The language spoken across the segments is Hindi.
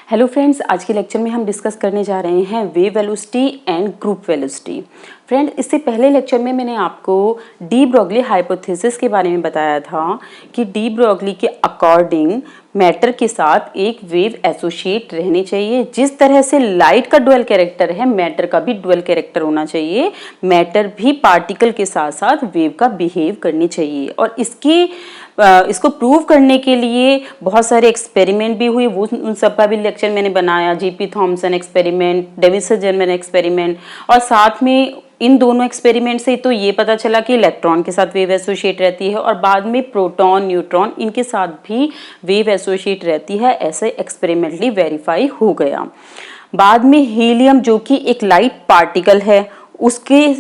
हेलो फ्रेंड्स, आज के लेक्चर में हम डिस्कस करने जा रहे हैं wave velocity and group velocity. Friend, इससे पहले लेक्चर में मैंने आपको डी ब्रोगली हाइपोथेसिस के बारे में बताया था कि डी ब्रोगली के अकॉर्डिंग मैटर के साथ एक वेव एसोसिएट रहनी चाहिए। जिस तरह से लाइट का डुअल कैरेक्टर है, मैटर का भी डुअल कैरेक्टर होना चाहिए। मैटर भी पार्टिकल के साथ साथ वेव का बिहेव करनी चाहिए और इसको प्रूव करने के लिए बहुत सारे एक्सपेरिमेंट भी हुए, वो उन सब का भी लेक्चर मैंने बनाया। GP Thomson experiment, Davisson Germer experiment, और साथ में इन दोनों एक्सपेरिमेंट से तो ये पता चला कि इलेक्ट्रॉन के साथ वेव एसोसिएट रहती है और बाद में प्रोटॉन, न्यूट्रॉन, इनके साथ भी वेव एसोसिएट रहती है। ऐसे एक्सपेरिमेंटली वेरीफाई हो गया। बाद में हीलियम, जो कि एक लाइट पार्टिकल है, उसके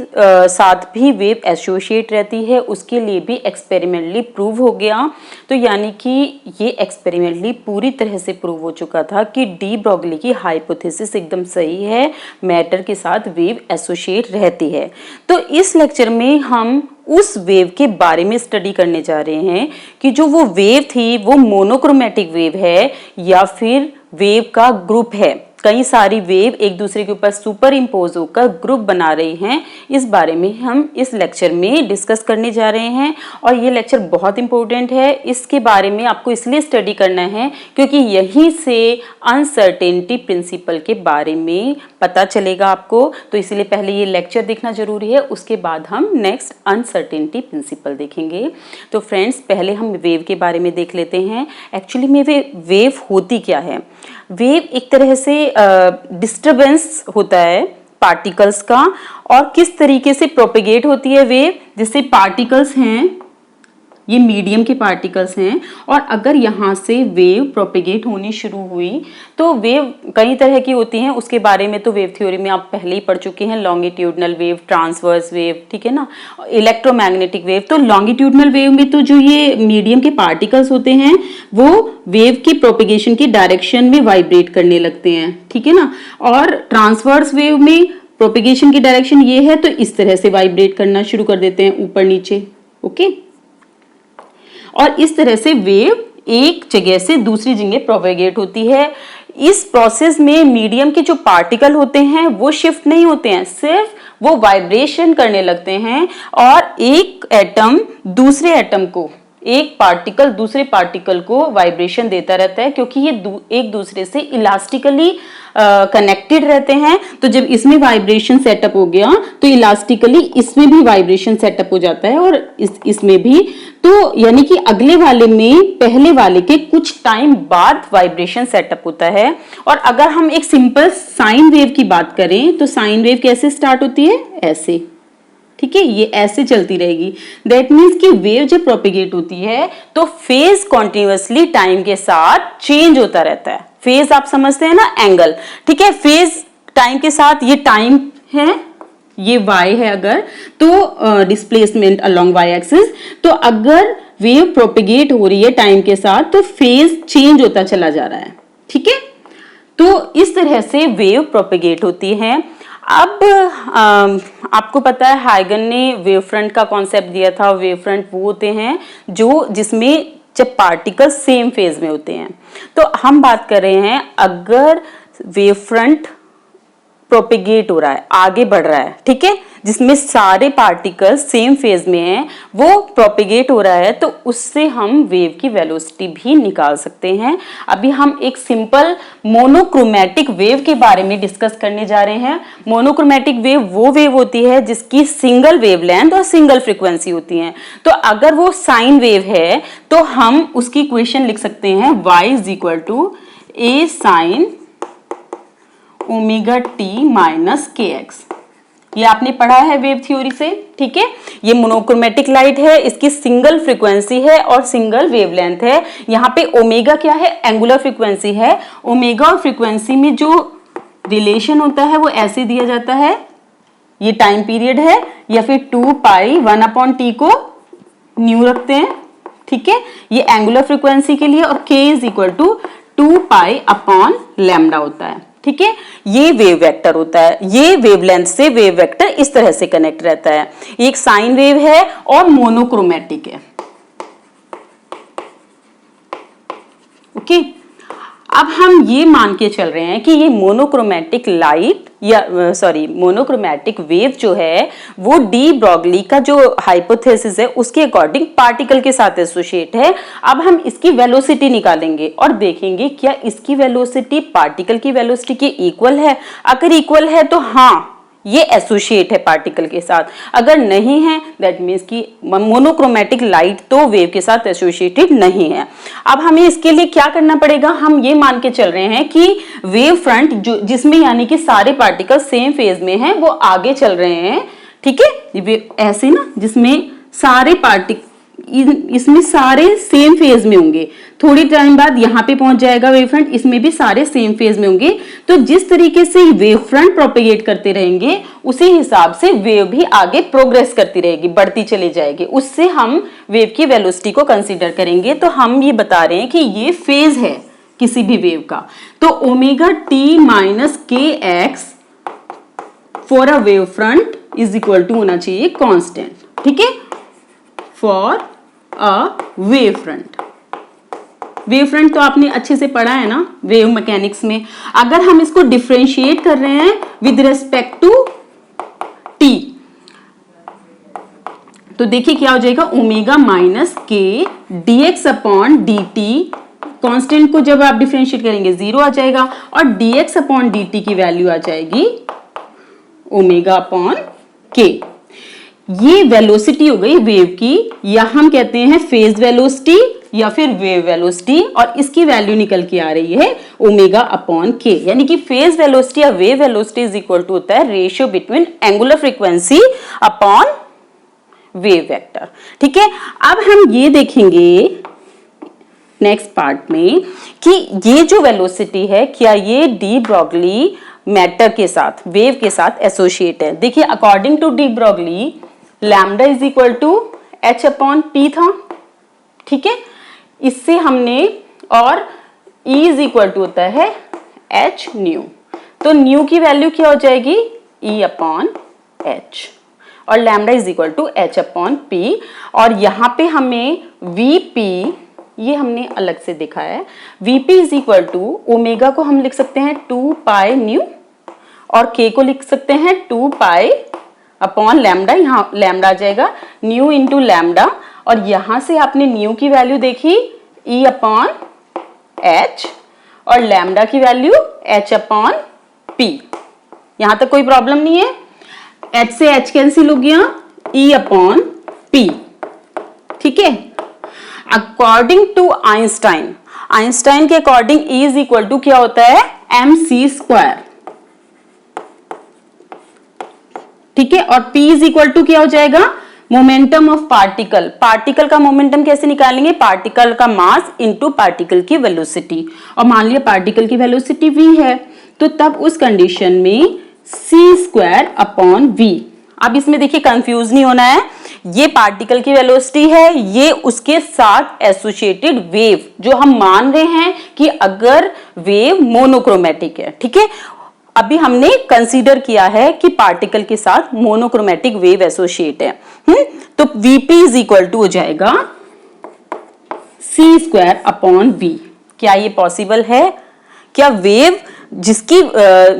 साथ भी वेव एसोसिएट रहती है, उसके लिए भी एक्सपेरिमेंटली प्रूव हो गया। तो यानी कि ये एक्सपेरिमेंटली पूरी तरह से प्रूव हो चुका था कि डी ब्रोगली की हाइपोथेसिस एकदम सही है, मैटर के साथ वेव एसोसिएट रहती है। तो इस लेक्चर में हम उस वेव के बारे में स्टडी करने जा रहे हैं कि जो वो वेव थी वो मोनोक्रोमैटिक वेव है या फिर वेव का ग्रुप है। कई सारी वेव एक दूसरे के ऊपर सुपर इम्पोज होकर ग्रुप बना रही हैं। इस बारे में हम इस लेक्चर में डिस्कस करने जा रहे हैं और ये लेक्चर बहुत इंपॉर्टेंट है। इसके बारे में आपको इसलिए स्टडी करना है क्योंकि यहीं से अनसर्टेनिटी प्रिंसिपल के बारे में पता चलेगा आपको। तो इसलिए पहले ये लेक्चर देखना जरूरी है, उसके बाद हम नेक्स्ट अनसर्टेनिटी प्रिंसिपल देखेंगे। तो फ्रेंड्स, पहले हम वेव के बारे में देख लेते हैं। एक्चुअली में वेव होती क्या है? वेव एक तरह से डिस्टरबेंस होता है पार्टिकल्स का, और किस तरीके से प्रोपेगेट होती है वेव। जैसे पार्टिकल्स हैं, ये मीडियम के पार्टिकल्स हैं, और अगर यहाँ से वेव प्रोपेगेट होनी शुरू हुई तो वेव कई तरह की होती हैं। उसके बारे में तो वेव थ्योरी में आप पहले ही पढ़ चुके हैं। लॉन्गिट्यूडनल वेव, ट्रांसवर्स वेव, ठीक है ना, इलेक्ट्रोमैग्नेटिक वेव। तो लॉन्गिट्यूडनल वेव में तो जो ये मीडियम के पार्टिकल्स होते हैं वो वेव की प्रोपेगेशन की डायरेक्शन में वाइब्रेट करने लगते हैं, ठीक है ना। और ट्रांसवर्स वेव में प्रोपेगेशन की डायरेक्शन ये है, तो इस तरह से वाइब्रेट करना शुरू कर देते हैं, ऊपर नीचे, ओके। और इस तरह से वेव एक जगह से दूसरी जगह प्रोपेगेट होती है। इस प्रोसेस में मीडियम के जो पार्टिकल होते हैं वो शिफ्ट नहीं होते हैं, सिर्फ वो वाइब्रेशन करने लगते हैं। और एक एटम दूसरे एटम को, एक पार्टिकल दूसरे पार्टिकल को वाइब्रेशन देता रहता है, क्योंकि ये एक दूसरे से इलास्टिकली कनेक्टेड रहते हैं। तो जब इसमें वाइब्रेशन सेटअप हो गया तो इलास्टिकली इसमें भी वाइब्रेशन सेटअप हो जाता है, और इसमें भी। तो यानी कि अगले वाले में पहले वाले के कुछ टाइम बाद वाइब्रेशन सेटअप होता है। और अगर हम एक सिंपल साइन वेव की बात करें तो साइन वेव कैसे स्टार्ट होती है? ऐसे, ठीक है, ये ऐसे चलती रहेगी। दैट मीन्स कि वेव जब प्रोपेगेट होती है तो फेज कॉन्टिन्यूअसली टाइम के साथ चेंज होता रहता है। फेज आप समझते हैं ना, एंगल, ठीक है। फेज टाइम के साथ, ये टाइम है, ये y है अगर, तो डिस्प्लेसमेंट अलोंग y एक्सिस। तो अगर वेव प्रोपेगेट हो रही है टाइम के साथ तो फेज चेंज होता चला जा रहा है, ठीक है। तो इस तरह से वेव प्रोपेगेट होती है। अब आपको पता है हाइगन ने वेव फ्रंट का कॉन्सेप्ट दिया था। वेव फ्रंट वो होते हैं जिसमें जब पार्टिकल सेम फेज में होते हैं। तो हम बात कर रहे हैं अगर वेव फ्रंट प्रोपेगेट हो रहा है, आगे बढ़ रहा है, ठीक है, जिसमें सारे पार्टिकल सेम फेज में हैं, वो प्रोपेगेट हो रहा है, तो उससे हम वेव की वेलोसिटी भी निकाल सकते हैं। अभी हम एक सिंपल मोनोक्रोमैटिक वेव के बारे में डिस्कस करने जा रहे हैं। मोनोक्रोमैटिक वेव वो वेव होती है जिसकी सिंगल वेवलेंथ और सिंगल फ्रीक्वेंसी होती है। तो अगर वो साइन वेव है तो हम उसकी इक्वेशन लिख सकते हैं y = a sin omega t minus k x. ये आपने पढ़ा है वेव थ्योरी से, ठीक है। ये मोनोक्रोमैटिक लाइट है, इसकी सिंगल फ्रीक्वेंसी है और सिंगल वेवलेंथ है। यहाँ पे ओमेगा क्या है? एंगुलर फ्रीक्वेंसी है। ओमेगा और फ्रीक्वेंसी में जो रिलेशन होता है वो ऐसे दिया जाता है, ये टाइम पीरियड है, या फिर 2π 1/t को न्यू रखते हैं, ठीक है, ये एंगुलर फ्रीक्वेंसी के लिए। और k = 2π/λ होता है, ठीक है। ये वेव वेक्टर होता है, ये वेवलेंथ से वेव वेक्टर इस तरह से कनेक्ट रहता है। एक साइन वेव है और मोनोक्रोमैटिक है, ओके। अब हम ये मान के चल रहे हैं कि ये मोनोक्रोमैटिक लाइट या मोनोक्रोमैटिक वेव जो है वो डी ब्रॉगली का जो हाइपोथेसिस है उसके अकॉर्डिंग पार्टिकल के साथ एसोसिएट है। अब हम इसकी वेलोसिटी निकालेंगे और देखेंगे क्या इसकी वेलोसिटी पार्टिकल की वेलोसिटी के इक्वल है। अगर इक्वल है तो हाँ ये एसोसिएट है पार्टिकल के साथ, अगर नहीं है दैट मीन्स कि मोनोक्रोमैटिक लाइट तो वेव के साथ एसोसिएटेड नहीं है। अब हमें इसके लिए क्या करना पड़ेगा, हम ये मान के चल रहे हैं कि वेव फ्रंट जो जिसमें यानी कि सारे पार्टिकल सेम फेज में हैं वो आगे चल रहे हैं, ठीक है, ऐसे ना जिसमें सारे पार्टिकल इसमें सारे सेम फेज में होंगे, थोड़ी टाइम बाद यहाँ पे पहुंच जाएगा वेव फ्रंट, इसमें भी सारे सेम फेज में होंगे। तो जिस तरीके से वेव फ्रंट प्रोपेगेट करते रहेंगे उसी हिसाब से वेव भी आगे प्रोग्रेस करती रहेगी, बढ़ती चली जाएगी, उससे हम वेव की वेलोसिटी को कंसीडर करेंगे। तो हम ये बता रहे हैं कि ये फेज है किसी भी वेव का, तो omega t minus k x for a wave front is equal to होना चाहिए कांस्टेंट, ठीक है, for a wave front. Wave front तो आपने अच्छे से पढ़ा है ना वेव मैकेनिक्स में। अगर हम इसको डिफरेंशिएट कर रहे हैं विद रिस्पेक्ट टू टी तो देखिए क्या हो जाएगा, ओमेगा माइनस के dx अपॉन dt, कांस्टेंट को जब आप डिफरेंशिएट करेंगे 0 आ जाएगा और dx अपॉन dt की वैल्यू आ जाएगी ओमेगा अपॉन के। ये वेलोसिटी हो गई वेव की, या हम कहते हैं फेज वेलोसिटी या फिर वेव वेलोसिटी, और इसकी वैल्यू निकल के आ रही है ओमेगा अपॉन के, यानी कि फेज वेलोसिटी या wave velocity is equal to होता है ratio between angular frequency upon wave vector, ठीक है। अब हम ये देखेंगे नेक्स्ट पार्ट में कि ये जो वेलोसिटी है क्या ये डी ब्रॉगली मैटर के साथ वेव के साथ एसोसिएट है। देखिए according to de Broglie lambda is equal to h upon p था, ठीक है, इससे हमने, और E इज इक्वल टू होता है एच न्यू, तो न्यू की वैल्यू क्या हो जाएगी E अपॉन एच, और lambda is equal to h upon p, और यहाँ पे हमें Vp ये हमने अलग से देखा है, Vp is equal to omega को हम लिख सकते हैं 2 पाई न्यू और k को लिख सकते हैं 2 पाई अपॉन लैम्डा, यहाँ लैम्डा आ जाएगा न्यू इंटू लैम्डा, और यहां से आपने न्यू की वैल्यू देखी E अपॉन एच और लैम्डा की वैल्यू h अपॉन p। यहां तक कोई प्रॉब्लम नहीं है, h से h कैंसिल हो गया, E अपॉन p, ठीक है। अकॉर्डिंग टू आइंस्टाइन, आइंस्टाइन के according E is equal to क्या होता है mc स्क्वायर, ठीक है, और P इज इक्वल टू क्या हो जाएगा मोमेंटम ऑफ पार्टिकल। पार्टिकल का मोमेंटम कैसे निकालेंगे, पार्टिकल का मास इनटू पार्टिकल की वेलोसिटी, और मान लिया पार्टिकल की वेलोसिटी v है तो तब उस कंडीशन में c स्क्वायर अपॉन v। अब इसमें देखिए कंफ्यूज नहीं होना है, ये पार्टिकल की वेलोसिटी है, ये उसके साथ एसोसिएटेड वेव जो हम मान रहे हैं कि अगर वेव मोनोक्रोमैटिक है, ठीक है, अभी हमने कंसीडर किया है कि पार्टिकल के साथ मोनोक्रोमैटिक वेव एसोसिएट है, तो Vp इज इक्वल टू हो जाएगा c स्क्वायर अपॉन v। क्या ये पॉसिबल है, क्या वेव जिसकी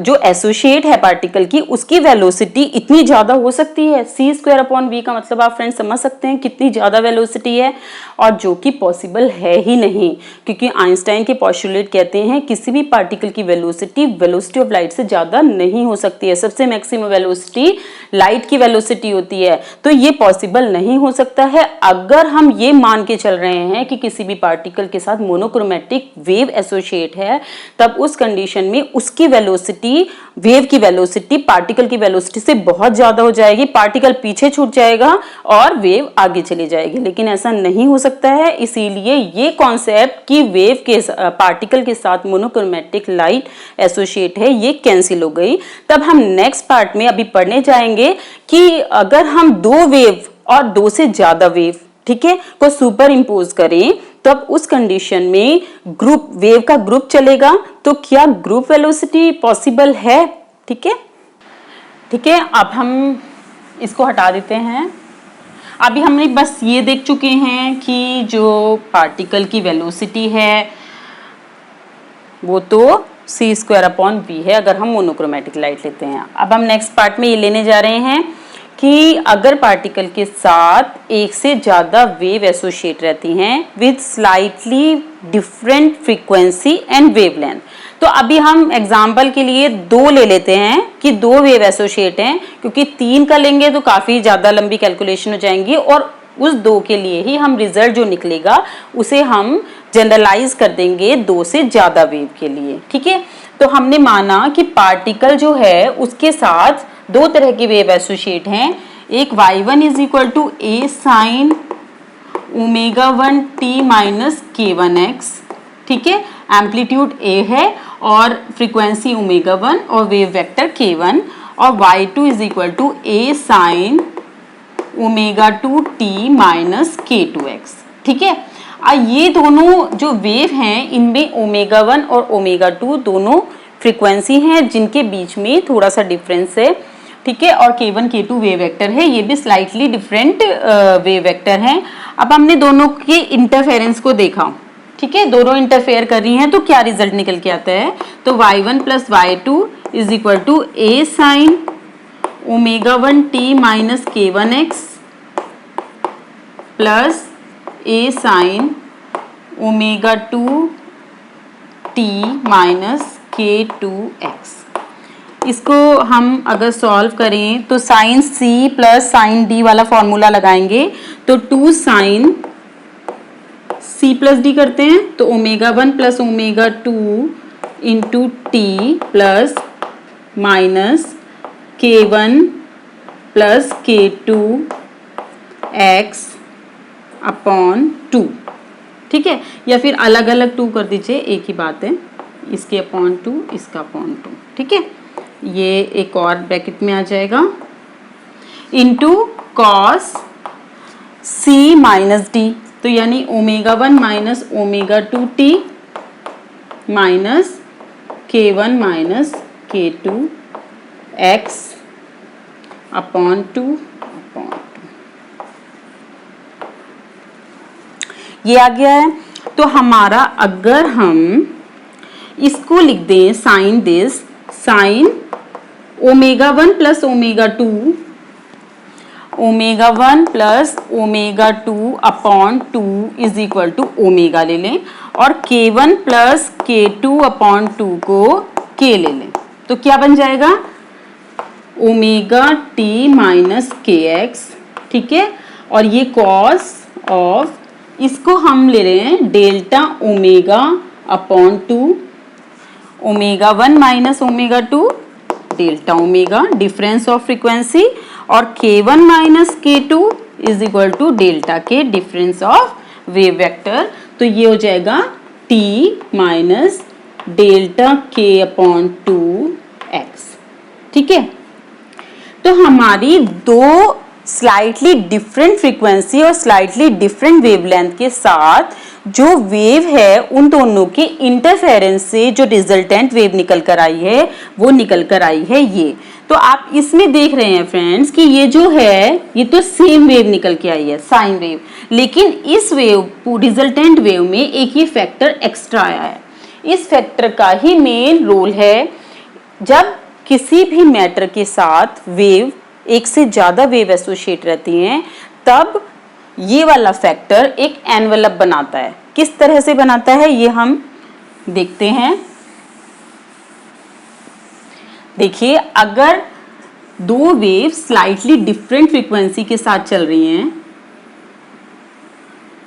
जो एसोसिएट है पार्टिकल की उसकी वेलोसिटी इतनी ज्यादा हो सकती है, c स्क्वायर अपॉन v का मतलब आप फ्रेंड्स समझ सकते हैं कितनी ज्यादा वेलोसिटी है, और जो कि पॉसिबल है ही नहीं, क्योंकि आइंस्टाइन के पोस्टुलेट कहते हैं किसी भी पार्टिकल की वेलोसिटी ऑफ लाइट से ज्यादा नहीं हो सकती है, सबसे मैक्सिमम वेलोसिटी लाइट की वेलोसिटी होती है, तो ये पॉसिबल नहीं हो सकता है। अगर हम ये मान के चल रहे हैं कि किसी भी पार्टिकल के साथ मोनोक्रोमैटिक वेव एसोसिएट है, तब उस कंडीशन में उसकी वेलोसिटी, वेव की वेलोसिटी पार्टिकल की वेलोसिटी से बहुत ज्यादा हो जाएगी, पार्टिकल पीछे छूट जाएगा और वेव आगे चली जाएगी, लेकिन ऐसा नहीं हो सकता है। इसीलिए ये कॉन्सेप्ट कि वेव के पार्टिकल के साथ मोनोक्रोमैटिक लाइट एसोसिएट है ये कैंसिल हो गई। तब हम नेक्स्ट पार्ट में अभी पढ़ने जाएंगे कि अगर हम दो वेव और दो से ज्यादा वेव, ठीक है, को सुपर इम्पोज करें तब उस कंडीशन में ग्रुप वेव का ग्रुप चलेगा, तो क्या ग्रुप वेलोसिटी पॉसिबल है, ठीक है, ठीक है। अब हम इसको हटा देते हैं। अभी हमने बस ये देख चुके हैं कि जो पार्टिकल की वेलोसिटी है वो तो c² है अगर हम मोनोक्रोमेटिक लाइट लेते हैं। अब हम नेक्स्ट पार्ट में ये लेने जा रहे हैं कि अगर पार्टिकल के साथ एक से ज़्यादा वेव एसोसिएट रहती हैं with slightly different frequency and wavelength. तो अभी हम एग्जाम्पल के लिए 2 ले लेते हैं कि 2 वेव एसोसिएट हैं, क्योंकि 3 का लेंगे तो काफ़ी ज़्यादा लंबी कैलकुलेशन हो जाएंगी और उस 2 के लिए ही हम रिजल्ट जो निकलेगा उसे हम जनरलाइज कर देंगे 2 से ज़्यादा वेव के लिए। ठीक है, तो हमने माना कि पार्टिकल जो है उसके साथ 2 तरह की वेव एसोसिएट हैं। एक y1 is equal to a sine ω1t minus k1x, ठीक है, एम्पलीट्यूड a है और फ्रीक्वेंसी ω1 और वेव वेक्टर k1, और y2 is equal to a sine ω2t minus k2x। ठीक है, ये दोनों जो वेव हैं इनमें ω1 और ω2 दोनों फ्रीक्वेंसी हैं जिनके बीच में थोड़ा सा डिफरेंस है। ठीक है, और k1 k2 वेव वेक्टर है, ये भी स्लाइटली डिफरेंट वेव वेक्टर हैं। अब हमने दोनों के इंटरफेरेंस को देखा। ठीक है, दोनों इंटरफेयर कर रही हैं तो क्या रिजल्ट निकल के आता है, तो y1 plus y2 is equal to a sine ω1t minus k1x plus a sine ω2t minus k2x। इसको हम अगर सॉल्व करें तो sine c plus sine d वाला फॉर्मूला लगाएंगे, तो 2 साइन c प्लस d करते हैं तो ω1 plus ω2 into t plus minus k1 plus k2 x upon 2। ठीक है, या फिर अलग अलग 2 कर दीजिए, एक ही बात है, इसके अपॉन 2 इसका अपॉन 2। ठीक है, ये एक और ब्रैकेट में आ जाएगा into cos c minus d, तो यानी ω1 minus ω2t minus k1 minus k2 x upon 2 upon 2। ये आ गया है। तो हमारा अगर हम इसको लिख दें sine this, sine ω1 plus ω2, ω1 plus ω2 upon 2 is equal to omega ले लें, और k1 प्लस k2 अपॉन 2 को k ले लें, तो क्या बन जाएगा ओमेगा t माइनस kx। ठीक है, और ये कॉस ऑफ, इसको हम ले रहे हैं delta omega upon 2, ω1 minus ω2 delta omega difference of frequency, और k1 minus k2 is equal to delta k difference of wave vector. तो ये हो जाएगा t minus delta k upon 2x। ठीक है, तो हमारी 2 स्लाइटली डिफरेंट फ्रीक्वेंसी और स्लाइटली डिफरेंट वेवलेंथ के साथ जो वेव है उन दोनों के इंटरफेरेंस से जो रिजल्टेंट वेव निकल कर आई है वो निकल कर आई है ये। तो आप इसमें देख रहे हैं फ्रेंड्स कि ये जो है ये तो सेम वेव निकल के आई है, साइन वेव, लेकिन इस वेव रिजल्टेंट वेव में एक ये फैक्टर एक्स्ट्रा आया है। इस फैक्टर का ही मेन रोल है जब किसी भी मैटर के साथ वेव, एक से ज्यादा वेव एसोसिएट रहती हैं, तब ये वाला फैक्टर एक एनवेलप बनाता है। किस तरह से बनाता है ये हम देखते हैं। देखिए, अगर 2 वेव स्लाइटली डिफरेंट फ्रीक्वेंसी के साथ चल रही हैं,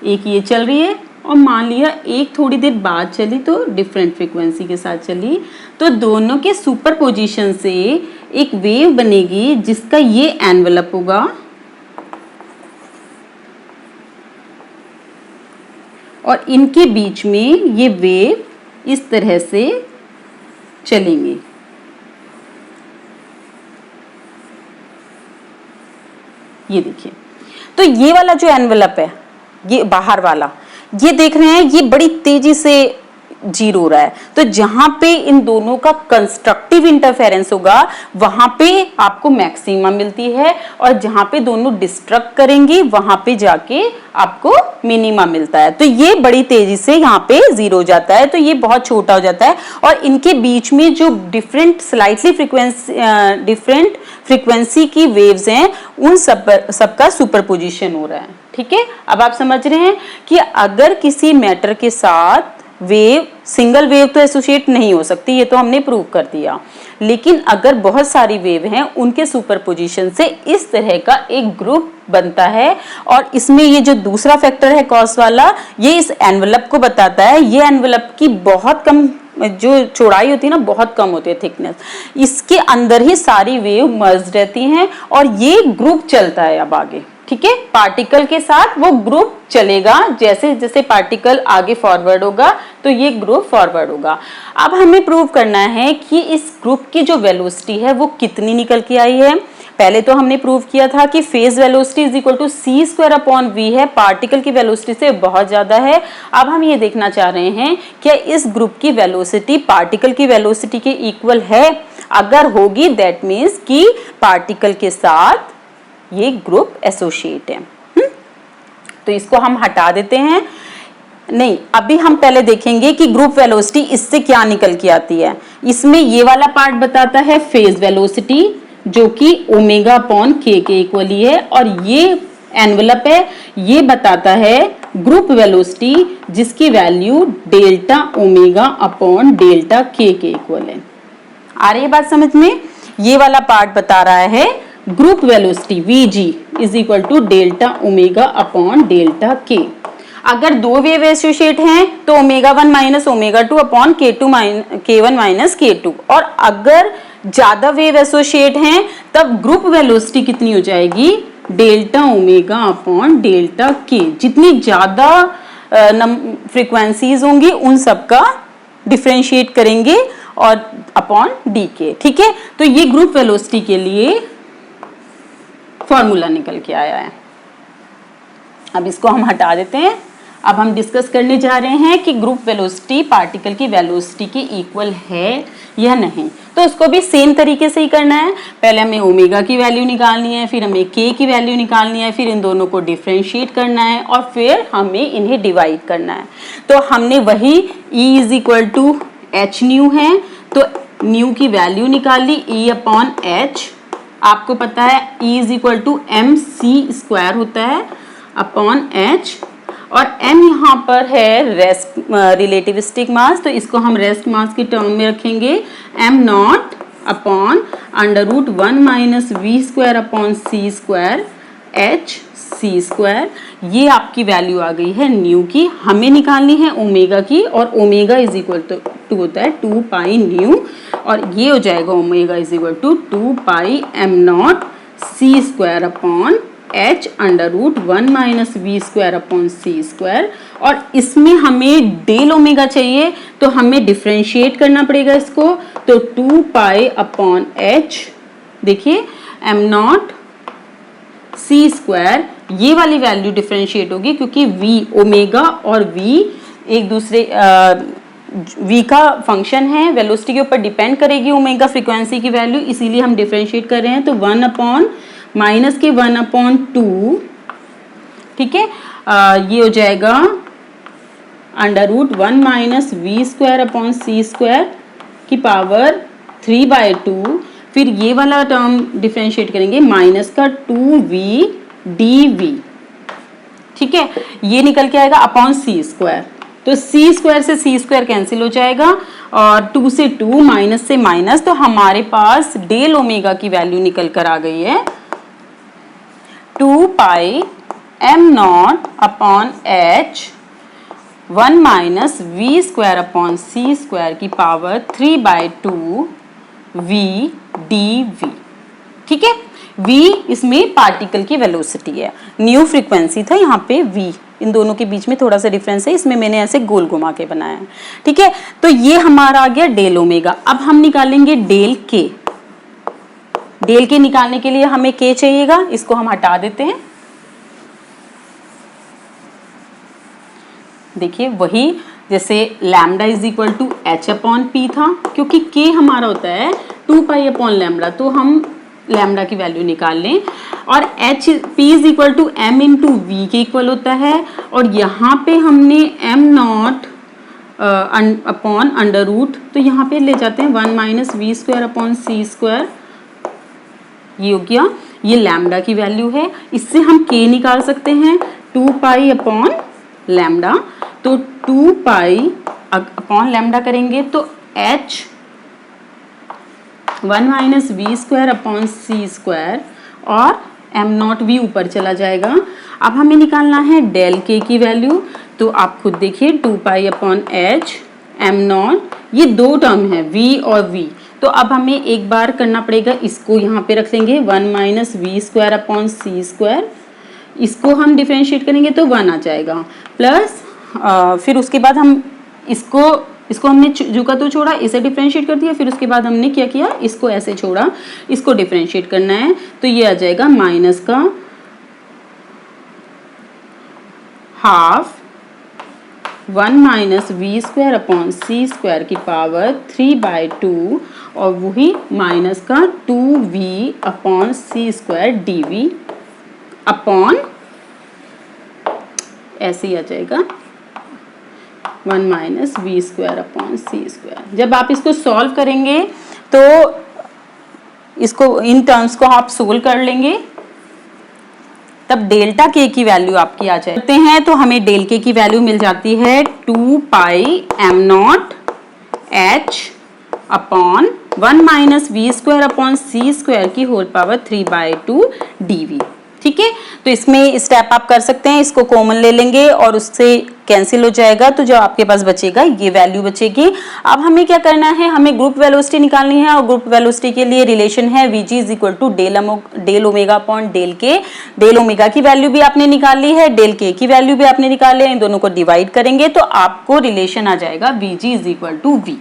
एक ये चल रही है और मान लिया एक थोड़ी देर बाद चली तो डिफरेंट फ्रीक्वेंसी के साथ चली, तो दोनों के सुपरपोजिशन से एक वेव बनेगी जिसका ये एनवेलप होगा, और इनके बीच में ये वेव इस तरह से चलेंगे। ये देखिए, तो ये वाला जो एनवेलप है, ये बाहर वाला, ये देख रहे हैं ये बड़ी तेजी से जीरो हो रहा है। तो जहां पे इन दोनों का कंस्ट्रक्टिव इंटरफेरेंस होगा वहां पे आपको मैक्सिमा मिलती है, और जहां पे दोनों डिस्ट्रक्ट करेंगी वहां पे जाके आपको मिनिमा मिलता है। तो ये बड़ी तेजी से यहाँ पे जीरो हो जाता है, तो ये बहुत छोटा हो जाता है, और इनके बीच में जो डिफरेंट फ्रीक्वेंसी की वेव्स हैं उन सबका सुपरपोजिशन हो रहा है। ठीक है, अब आप समझ रहे हैं कि अगर किसी मैटर के साथ वेव, सिंगल वेव तो एसोसिएट नहीं हो सकती, ये तो हमने प्रूव कर दिया, लेकिन अगर बहुत सारी वेव हैं उनके सुपरपोजिशन से इस तरह का एक ग्रुप बनता है। और इसमें ये जो दूसरा फैक्टर है कॉस वाला, ये इस एनवलप को बताता है। ये एनवलप की बहुत कम जो चौड़ाई होती है ना, बहुत कम होती है थिकनेस, इसके अंदर ही सारी वेव मर्ज रहती हैं और ये ग्रुप चलता है अब आगे। ठीक है, पार्टिकल के साथ वो ग्रुप चलेगा, जैसे जैसे पार्टिकल आगे फॉरवर्ड होगा तो ये ग्रुप फॉरवर्ड होगा। अब हमें प्रूव करना है कि इस ग्रुप की जो वेलोसिटी है वो कितनी निकल के आई है। पहले तो हमने प्रूव किया था कि phase velocity is equal to c square upon v है, पार्टिकल की वेलोसिटी से बहुत ज्यादा है। अब हम ये देखना चाह रहे हैं क्या इस ग्रुप की वेलोसिटी पार्टिकल की वेलोसिटी के इक्वल है। अगर होगी दैट मीन्स कि पार्टिकल के साथ ये ग्रुप एसोसिएट है। तो इसको हम हटा देते हैं। नहीं, अभी हम पहले देखेंगे कि ग्रुप वेलोसिटी इससे क्या निकल के आती है। इसमें ये वाला पार्ट बताता है फेज वेलोसिटी जो कि ओमेगा अपॉन के इक्वली है, और ये एनवलप है, ये बताता है ग्रुप वेलोसिटी जिसकी value delta omega upon delta के इक्वल है। आ रही है बात समझ में? ये वाला पार्ट बता रहा है group velocity Vg is equal to delta omega upon delta k. अगर दो वेव एसोसिएट हैं तो omega 1 minus omega 2 upon K1 minus K2, और अगर ज्यादा वेव एसोसिएट हैं तब ग्रुप वेलोसिटी कितनी हो जाएगी, डेल्टा ओमेगा अपॉन डेल्टा के। जितनी ज्यादा फ्रीक्वेंसीज होंगी उन सबका डिफरेंशिएट करेंगे और अपॉन डी के। ठीक है, तो ये ग्रुप वेलोसिटी के लिए फॉर्मूला निकल के आया है। अब इसको हम हटा देते हैं। अब हम डिस्कस करने जा रहे हैं कि ग्रुप वेलोसिटी पार्टिकल की वेलोसिटी के इक्वल है या नहीं। तो उसको भी सेम तरीके से ही करना है। पहले हमें ओमेगा की वैल्यू निकालनी है, फिर हमें के की वैल्यू निकालनी है, फिर इन दोनों को डिफरेंशिएट करना है और फिर हमें इन्हें डिवाइड करना है। तो हमने वही E is equal to h nu है, तो न्यू की वैल्यू निकाल ली, E अपॉन एच। आपको पता है E is equal to m c square होता है अपॉन एच, और m यहाँ पर है रेस्ट रिलेटिविस्टिक मास, तो इसको हम रेस्ट मास की टर्म में रखेंगे m naught upon under root 1 minus we square upon C square h c square. ये आपकी वैल्यू आ गई है न्यू की। हमें निकालनी है ओमेगा की, और ओमेगा इज इक्वल टू होता है 2 पाई न्यू, और ये हो जाएगा omega is equal to 2 pi m naught c square upon h under root 1 minus we square upon C square. और इसमें हमें डेल ओमेगा चाहिए तो हमें डिफरेंशिएट करना पड़ेगा इसको, तो 2 पाई अपॉन h, देखिए m नॉट सी स्क्वायर, ये वाली वैल्यू डिफरेंशिएट होगी क्योंकि v ओमेगा और v एक दूसरे v का फंक्शन है, वेलोसिटी के ऊपर डिपेंड करेगी ओमेगा फ्रीक्वेंसी की वैल्यू, इसीलिए हम डिफरेंशिएट कर रहे हैं। तो 1 अपॉन माइनस के 1 अपॉन 2, ठीक है, ये हो जाएगा under root 1 minus we square upon C square की पावर 3/2। फिर ये वाला टर्म डिफरेंशिएट करेंगे, माइनस का 2v dv, ठीक है, ये निकल के आएगा अपॉन सी स्क्वायर। तो सी स्क्वायर से सी स्क्वायर कैंसिल हो जाएगा, और 2 से 2, माइनस से माइनस, तो हमारे पास डेल ओमेगा की वैल्यू निकल कर आ गई है 2 pi m naught upon h 1 minus we square upon C square की पावर 3/2 v dv। ठीक है, v इसमें पार्टिकल की वेलोसिटी है, न्यू फ्रीक्वेंसी था, यहाँ पे v, इन दोनों के बीच में थोड़ा सा डिफरेंस है, इसमें मैंने ऐसे गोल घुमा के बनाया है। ठीक है, तो ये हमारा आ गया डेल ओमेगा। अब हम निकालेंगे डेल के। डेल के निकालने के लिए हमें के चाहिएगा, इसको हम हटा देते हैं। देखिए वही जैसे lambda is equal to h upon p था, क्योंकि के हमारा होता है 2 पाई अपॉन लैम्डा, तो हम लैम्डा की वैल्यू निकाल लें। और h p is equal to m into v के इक्वल होता है, और यहाँ पे हमने m naught upon under root, तो यहाँ पे ले जाते हैं 1 minus we square upon C square, ये हो गया, ये लैम्डा की वैल्यू है। इससे हम के निकाल सकते हैं 2 पाई अपॉन लैम्डा, तो 2 पाई अपॉन लैम्डा करेंगे तो h 1 minus we square upon C square, और एम नॉट वी ऊपर चला जाएगा। अब हमें निकालना है डेल के की वैल्यू, तो आप खुद देखिए 2 pi upon H am not, ये दो टर्म है v और v, तो अब हमें एक बार करना पड़ेगा, इसको यहाँ पे रख लेंगे 1 minus we square upon C square, इसको हम डिफरेंशिएट करेंगे तो 1 आ जाएगा, प्लस फिर उसके बाद हम इसको हमने जुका तो छोड़ा, इसे डिफरेंशिएट कर दिया, फिर उसके बाद हमने क्या किया, इसको ऐसे छोड़ा, इसको डिफरेंशिएट करना है, तो ये आ जाएगा माइनस का half 1 minus we square upon C square की पावर 3/2, और वही माइनस का 2v अपॉन सी स्क्वायर dv अपॉन ऐसे ही आ जाएगा 1 minus we square upon C square. जब आप इसको सॉल्व करेंगे तो इसको इन टर्म्स को आप सोल्व कर लेंगे, तब डेल्टा के की वैल्यू आपकी आ जाती है, तो हमें डेल के की वैल्यू मिल जाती है 2 pi M nought H upon 1 minus we square upon C square की होल पावर 3/2 dv। ठीक है, तो इसमें स्टेप आप कर सकते हैं, इसको कॉमन ले लेंगे और उससे कैंसिल हो जाएगा, तो जो आपके पास बचेगा ये वैल्यू बचेगी। अब हमें क्या करना है, हमें ग्रुप वेलोसिटी निकालनी है, और ग्रुप वेलोसिटी के लिए रिलेशन है Vg is equal to del omega upon del k. Del omega की वैल्यू भी आपने निकाली है, डेल के की वैल्यू भी आपने निकाली है, इन दोनों को डिवाइड करेंगे तो आपको रिलेशन आ जाएगा Vg is equal to V।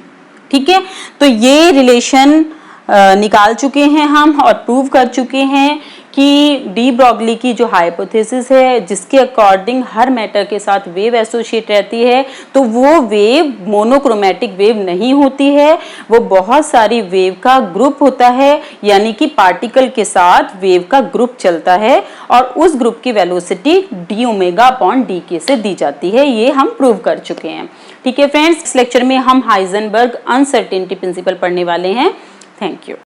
ठीक है, तो ये रिलेशन निकाल चुके हैं हम और प्रूव कर चुके हैं कि डी ब्रॉगली की जो हाइपोथेसिस है, जिसके अकॉर्डिंग हर मैटर के साथ वेव एसोसिएट रहती है, तो वो वेव मोनोक्रोमैटिक वेव नहीं होती है, वो बहुत सारी वेव का ग्रुप होता है, यानी कि पार्टिकल के साथ वेव का ग्रुप चलता है, और उस ग्रुप की velocity D omega upon D के से दी जाती है, ये हम प्रूव कर चुके हैं। ठीक है फ्रेंड्स, इस लेक्चर में हम हाइजेनबर्ग अनसर्टेनिटी प्रिंसिपल पढ़ने वाले हैं। Thank you.